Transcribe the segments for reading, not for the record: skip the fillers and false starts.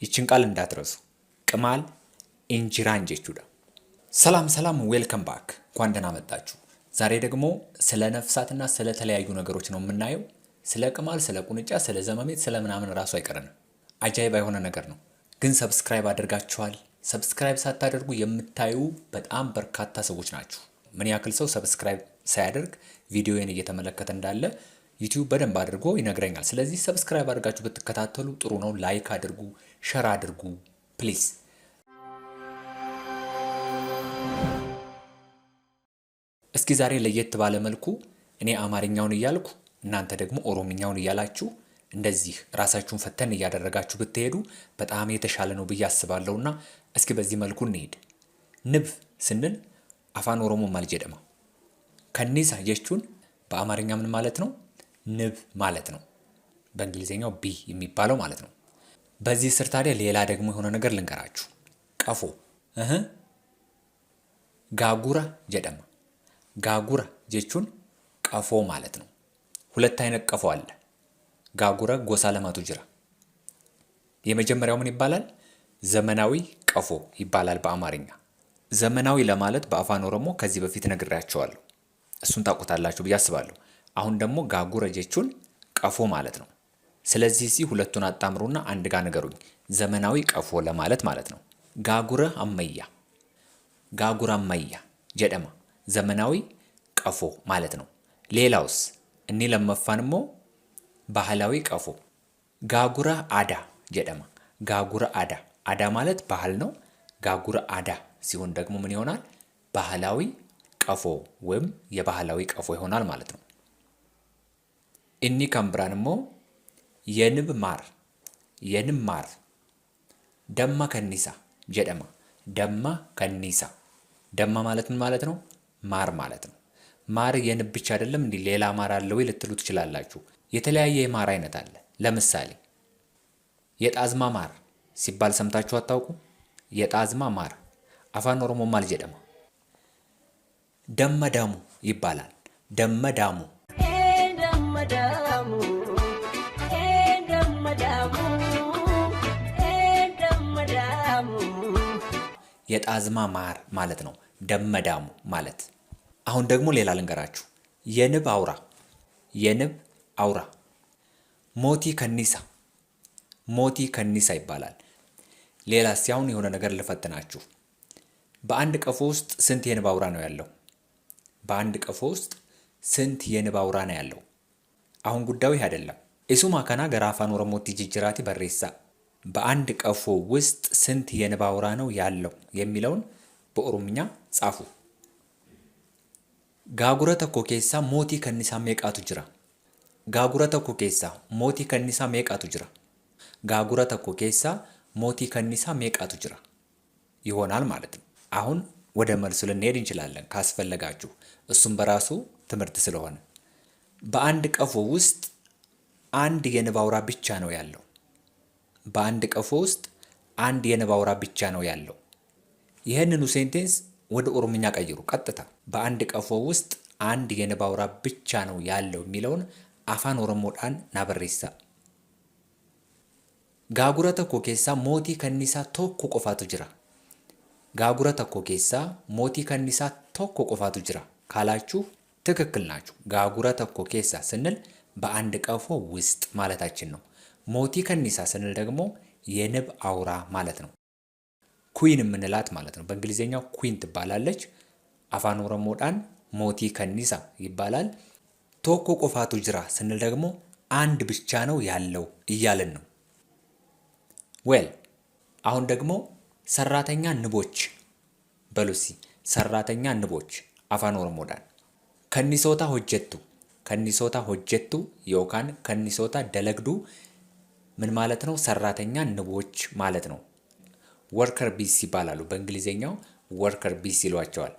ይችን ቃል እንዳትረሱ። ቅማል እንጅራን ጀቹዳ። ሰላም ዌልከም ባክ እንኳን ደህና መጣችሁ። ዛሬ ደግሞ ስለ ነፍሳትና ስለ ተለያዩ ነገሮች ነው የምናየው። ስለ ቅማል፣ ስለ ቁንጫ፣ ስለ ዘመሜት፣ ስለ ምናምን ራሱ አይቀርንም። አጃይብ የሆነ ነገር ነው። ግን ሰብስክራይብ አድርጋችኋል? ሰብስክራይብ ሳታደርጉ የምታዩ በጣም በርካታ ሰዎች ናችሁ። ምን ያክል ሰው ሰብስክራይብ ሳያደርግ ቪዲዮዬን እየተመለከተ እንዳለ ዩቲዩብ በደንብ አድርጎ ይነግረኛል። ስለዚህ ሰብስክራይብ አድርጋችሁ ብትከታተሉ ጥሩ ነው። ላይክ አድርጉ፣ ሸር አድርጉ ፕሊዝ። እስኪ ዛሬ ለየት ባለ መልኩ እኔ አማርኛውን እያልኩ እናንተ ደግሞ ኦሮምኛውን እያላችሁ እንደዚህ ራሳችሁን ፈተን እያደረጋችሁ ብትሄዱ በጣም የተሻለ ነው ብዬ አስባለሁና እስኪ በዚህ መልኩ እንሄድ። ንብ ስንል አፋን ኦሮሞ ማል ጀደማ ከኒሳ ጀቹን በአማርኛ ምን ማለት ነው? ንብ ማለት ነው። በእንግሊዘኛው ቢ የሚባለው ማለት ነው። በዚህ ስር ታዲያ ሌላ ደግሞ የሆነ ነገር ልንገራችሁ። ቀፎ ጋጉራ ጀደማ። ጋጉራ ጀቹን ቀፎ ማለት ነው። ሁለት አይነት ቀፎ አለ። ጋጉራ ጎሳ ለማቱ ጅራ። የመጀመሪያው ምን ይባላል? ዘመናዊ ቀፎ ይባላል በአማርኛ። ዘመናዊ ለማለት በአፋን ኦሮሞ ከዚህ በፊት ነግሬያቸዋለሁ። እሱን ታውቁታላችሁ ብዬ አስባለሁ። አሁን ደግሞ ጋጉረ ጀቹን ቀፎ ማለት ነው። ስለዚህ እዚህ ሁለቱን አጣምሩና አንድ ጋር ንገሩኝ። ዘመናዊ ቀፎ ለማለት ማለት ነው። ጋጉረ አመያ። ጋጉረ አመያ ጀደማ ዘመናዊ ቀፎ ማለት ነው። ሌላውስ እኒ ለመፋንሞ ባህላዊ ቀፎ ጋጉረ አዳ ጀደማ። ጋጉረ አዳ። አዳ ማለት ባህል ነው። ጋጉረ አዳ ሲሆን ደግሞ ምን ይሆናል? ባህላዊ ቀፎ ወይም የባህላዊ ቀፎ ይሆናል ማለት ነው። እኒ ከምብራንሞ የንብ ማር። የንብ ማር ደማ ከኒሳ ጀደማ። ደማ ከኒሳ። ደማ ማለት ምን ማለት ነው? ማር ማለት ነው። ማር የንብ ብቻ አይደለም እንዲህ ሌላ ማር አለ ወይ ልትሉ ትችላላችሁ። የተለያየ የማር አይነት አለ። ለምሳሌ የጣዝማ ማር ሲባል ሰምታችሁ አታውቁ? የጣዝማ ማር አፋን ኦሮሞ ማል ጀደማ ደመዳሙ ይባላል። ደመዳሙ የጣዝማ ማር ማለት ነው ደመዳሙ ማለት። አሁን ደግሞ ሌላ ልንገራችሁ። የንብ አውራ። የንብ አውራ ሞቲ ከኒሳ። ሞቲ ከኒሳ ይባላል። ሌላ ሲያሁን የሆነ ነገር ልፈትናችሁ። በአንድ ቀፎ ውስጥ ስንት የንብ አውራ ነው ያለው? በአንድ ቀፎ ውስጥ ስንት የንብ አውራ ነው ያለው? አሁን ጉዳዩ ይህ አይደለም። ኢሱማ ከና ገራ አፋን ኦሮሞቲ ጅጅራቲ በሬሳ። በአንድ ቀፎ ውስጥ ስንት የንብ አውራ ነው ያለው የሚለውን በኦሮምኛ ጻፉ። ጋጉረ ተኮ ኬሳ ሞቲ ከኒሳ ሜቃቱ ጅራ። ጋጉረ ተኮ ኬሳ ሞቲ ከኒሳ ሜቃቱ ጅራ። ጋጉረ ተኮ ኬሳ ሞቲ ከኒሳ ሜቃቱ ጅራ ይሆናል ማለት ነው። አሁን ወደ መልሱ ልንሄድ እንችላለን ካስፈለጋችሁ፣ እሱም በራሱ ትምህርት ስለሆነ። በአንድ ቀፎ ውስጥ አንድ የንብ አውራ ብቻ ነው ያለው። በአንድ ቀፎ ውስጥ አንድ የንብ አውራ ብቻ ነው ያለው። ይህንኑ ሴንቴንስ ወደ ኦሮምኛ ቀይሩ ቀጥታ። በአንድ ቀፎ ውስጥ አንድ የንብ አውራ ብቻ ነው ያለው የሚለውን አፋን ኦሮሞዳን ናበሬሳ። ጋጉረ ተኮ ኬሳ ሞቲ ከኒሳ ቶኮ ቆፋቱ ጅራ። ጋጉረ ተኮ ኬሳ ሞቲ ከኒሳ ቶኮ ቆፋቱ ጅራ ካላችሁ ትክክል ናችሁ። ጋጉረ ተኮ ኬሳ ስንል በአንድ ቀፎ ውስጥ ማለታችን ነው። ሞቲ ከኒሳ ስንል ደግሞ የንብ አውራ ማለት ነው። ኩዊን የምንላት ማለት ነው። በእንግሊዝኛው ኩዊን ትባላለች። አፋን ኦሮሞዳን ሞቲ ከኒሳ ይባላል። ቶኮ ቆፋቱ ጅራ ስንል ደግሞ አንድ ብቻ ነው ያለው እያልን ነው። ዌል አሁን ደግሞ ሰራተኛ ንቦች በሉሲ። ሰራተኛ ንቦች አፋን ኦሮሞዳን ከኒሶታ ሆጀቱ። ከኒሶታ ሆጀቱ ዮካን ከኒሶታ ደለግዱ ምን ማለት ነው? ሰራተኛ ንቦች ማለት ነው። ወርከር ቢስ ይባላሉ። በእንግሊዝኛው ወርከር ቢስ ይሏቸዋል።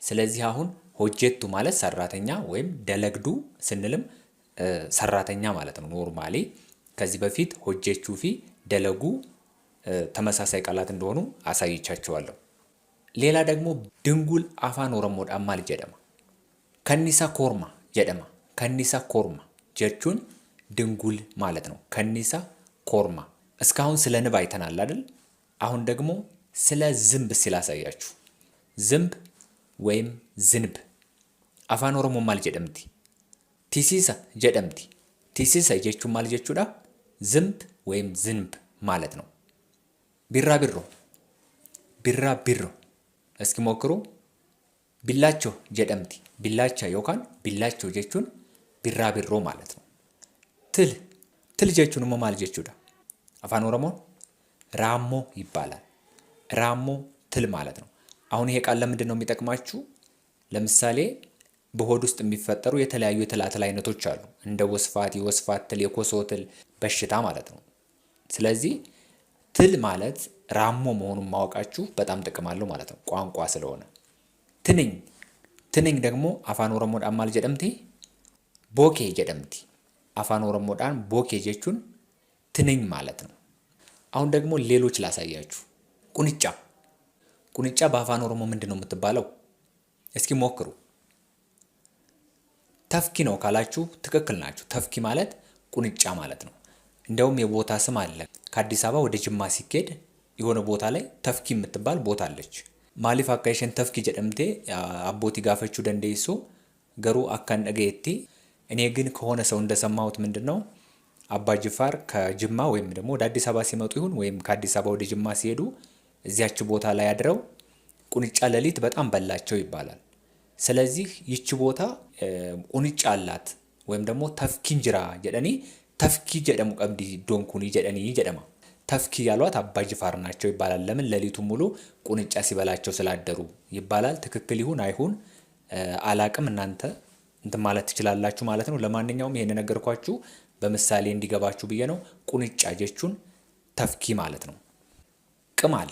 ስለዚህ አሁን ሆጀቱ ማለት ሰራተኛ ወይም ደለግዱ ስንልም ሰራተኛ ማለት ነው። ኖርማሊ ከዚህ በፊት ሆጀቹ ፊ ደለጉ ተመሳሳይ ቃላት እንደሆኑ አሳይቻቸዋለሁ። ሌላ ደግሞ ድንጉል አፋን ኦሮሞዳን ማል ጀደማ ከኒሳ ኮርማ ጀደማ። ከኒሳ ኮርማ ጀቹን ድንጉል ማለት ነው። ከኒሳ ኮርማ እስካሁን ስለ ንብ አይተናል አይደል? አሁን ደግሞ ስለ ዝንብ ሲላሳያችሁ ዝንብ ወይም ዝንብ አፋን ኦሮሞ ማል ጀደምቲ ቲሲሳ ጀደምቲ ቲሲሳ jechuun maal jechuudha ዝንብ ወይም ዝንብ ማለት ነው። ቢራቢሮ ቢራቢሮ እስኪ ሞክሩ። ቢላቾ ጀደምቲ ቢላቻ ዮካን ቢላቾ jechuun ቢራቢሮ ማለት ነው። ትል ትል jechuun immoo maal jechuudha አፋን ኦሮሞን ራሞ ይባላል። ራሞ ትል ማለት ነው። አሁን ይሄ ቃል ለምንድን ነው የሚጠቅማችሁ? ለምሳሌ በሆድ ውስጥ የሚፈጠሩ የተለያዩ የትላትል አይነቶች አሉ። እንደ ወስፋት፣ የወስፋት ትል፣ የኮሶ ትል በሽታ ማለት ነው። ስለዚህ ትል ማለት ራሞ መሆኑን ማወቃችሁ በጣም ጥቅም አለው ማለት ነው፣ ቋንቋ ስለሆነ። ትንኝ ትንኝ ደግሞ አፋን ኦሮሞodhaan maal jedhamti? ቦኬ ጀደምቲ አፋን ኦሮሞodhaan ቦኬ jechuun ትንኝ ማለት ነው። አሁን ደግሞ ሌሎች ላሳያችሁ። ቁንጫ ቁንጫ በአፋን ኦሮሞ ምንድን ነው የምትባለው? እስኪ ሞክሩ። ተፍኪ ነው ካላችሁ ትክክል ናችሁ። ተፍኪ ማለት ቁንጫ ማለት ነው። እንደውም የቦታ ስም አለ። ከአዲስ አበባ ወደ ጅማ ሲኬድ የሆነ ቦታ ላይ ተፍኪ የምትባል ቦታ አለች። ማሊፍ አካይሽን ተፍኪ ጀደምቴ አቦቲ ጋፈቹ ደንዴሶ ገሩ አካን ነገየቲ። እኔ ግን ከሆነ ሰው እንደሰማሁት ምንድነው አባ ጅፋር ከጅማ ወይም ደግሞ ወደ አዲስ አበባ ሲመጡ ይሁን ወይም ከአዲስ አበባ ወደ ጅማ ሲሄዱ እዚያች ቦታ ላይ አድረው ቁንጫ ሌሊት በጣም በላቸው ይባላል። ስለዚህ ይቺ ቦታ ቁንጫ አላት ወይም ደግሞ ተፍኪን ጅራ ጀደኒ ተፍኪ ጀደሙ ቀብዲ ዶንኩኒ ጀደኒ ጀደማ ተፍኪ ያሏት አባ ጅፋር ናቸው ይባላል። ለምን ሌሊቱን ሙሉ ቁንጫ ሲበላቸው ስላደሩ ይባላል። ትክክል ይሁን አይሁን አላቅም፣ እናንተ እንትን ማለት ትችላላችሁ ማለት ነው። ለማንኛውም ይሄን ነገርኳችሁ በምሳሌ እንዲገባችሁ ብዬ ነው። ቁንጫ jechuun ተፍኪ ማለት ነው። ቅማል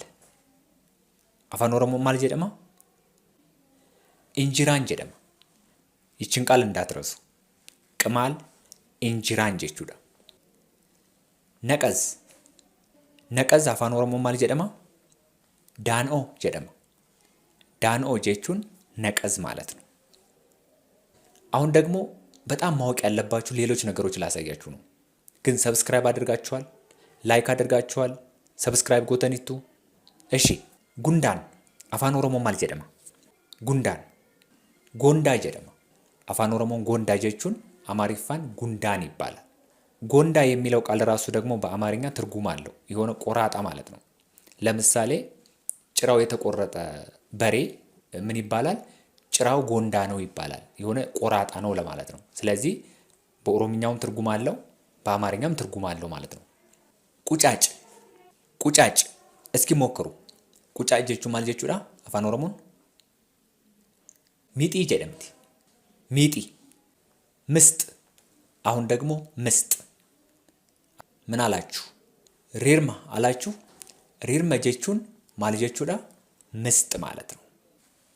አፋን ኦሮሞ ማል ጀደማ እንጅራን ጀደማ። ይችን ቃል እንዳትረሱ። ቅማል እንጅራን jechuudha። ነቀዝ ነቀዝ አፋን ኦሮሞ ማል ጀደማ ዳንኦ ጀደማ። ዳንኦ jechuun ነቀዝ ማለት ነው። አሁን ደግሞ በጣም ማወቅ ያለባችሁ ሌሎች ነገሮች ላሳያችሁ ነው። ግን ሰብስክራይብ አድርጋችኋል? ላይክ አድርጋችኋል? ሰብስክራይብ ጎተኒቱ። እሺ ጉንዳን አፋን ኦሮሞ ማል ጀደማ ጉንዳን ጎንዳ ጀደማ። አፋን ኦሮሞን ጎንዳ jechuun አማሪፋን ጉንዳን ይባላል። ጎንዳ የሚለው ቃል ራሱ ደግሞ በአማርኛ ትርጉም አለው። የሆነ ቆራጣ ማለት ነው። ለምሳሌ ጭራው የተቆረጠ በሬ ምን ይባላል? ጭራው ጎንዳ ነው ይባላል። የሆነ ቆራጣ ነው ለማለት ነው። ስለዚህ በኦሮምኛውም ትርጉም አለው፣ በአማርኛም ትርጉም አለው ማለት ነው። ቁጫጭ ቁጫጭ እስኪ ሞክሩ። ቁጫጭ jechuun maal jechuudha አፋን ኦሮሞን? ሚጢ ጀደምቲ ሚጢ። ምስጥ አሁን ደግሞ ምስጥ ምን አላችሁ? ሪርማ አላችሁ? ሪርማ jechuun maal jechuudha? ምስጥ ማለት ነው።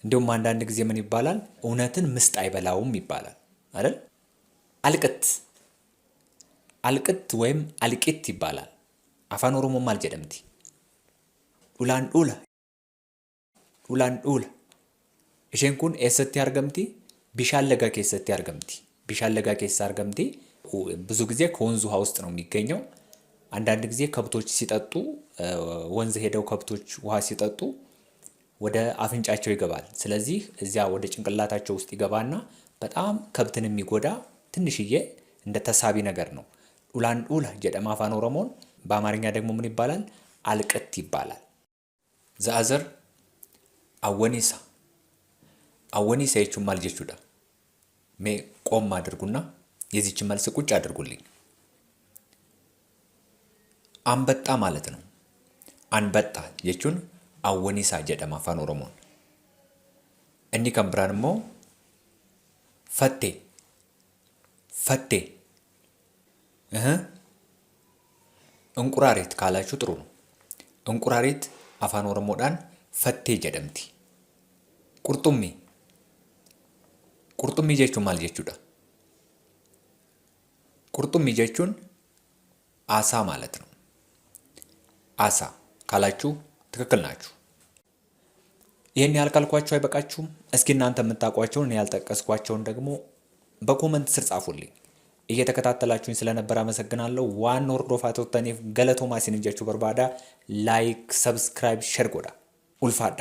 እንዲሁም አንዳንድ ጊዜ ምን ይባላል? እውነትን ምስጥ አይበላውም ይባላል አይደል? አልቅት አልቅት ወይም አልቂት ይባላል። አፋን ኦሮሞ ማል ጀደምቲ? ዱላን ዱላ ዱላን ዱላ። isheen kun eessatti argamti? ቢሻን ለጋ ኬሰቲ argamti። ቢሻን ለጋ ኬሳ argamti። ብዙ ጊዜ ከወንዝ ውሃ ውስጥ ነው የሚገኘው። አንዳንድ ጊዜ ከብቶች ሲጠጡ ወንዝ ሄደው ከብቶች ውሃ ሲጠጡ ወደ አፍንጫቸው ይገባል። ስለዚህ እዚያ ወደ ጭንቅላታቸው ውስጥ ይገባና በጣም ከብትን የሚጎዳ ትንሽዬ እንደ ተሳቢ ነገር ነው። ዱላን ዱላ ጀደማ አፋን ኦሮሞን። በአማርኛ ደግሞ ምን ይባላል? አልቅት ይባላል። ዘአዘር አወኒሳ አወኒሳ jechuun maal jechuudha? ሜ ቆም አድርጉና የዚህችን መልስ ቁጭ አድርጉልኝ። አንበጣ ማለት ነው። አንበጣ jechuun አወኒሳ ጀደማ አፋን ኦሮሞን። እኒ kan biraan immoo ፈቴ ፈቴ እንቁራሪት ካላችሁ ጥሩ ነው። እንቁራሪት አፋን ኦሮሞodhaan ፈቴ ጀደምቲ። ቁርጡሚ ቁርጡሚ jechuun maal jechuudha? ቁርጡሚ jechuun አሳ ማለት ነው። አሳ ካላችሁ ትክክል ናችሁ። ይሄን ያህል ካልኳችሁ አይበቃችሁም? እስኪ እናንተ የምታውቋቸውን እኔ ያልጠቀስኳቸውን ደግሞ በኮመንት ስር ጻፉልኝ። እየተከታተላችሁኝ ስለነበር አመሰግናለሁ። ዋን ሆርዶፋ ቶተኔፍ ገለቶማ ሲንጀቹ በርባዳ ላይክ ሰብስክራይብ ሸር ጎዳ ኡልፋዳ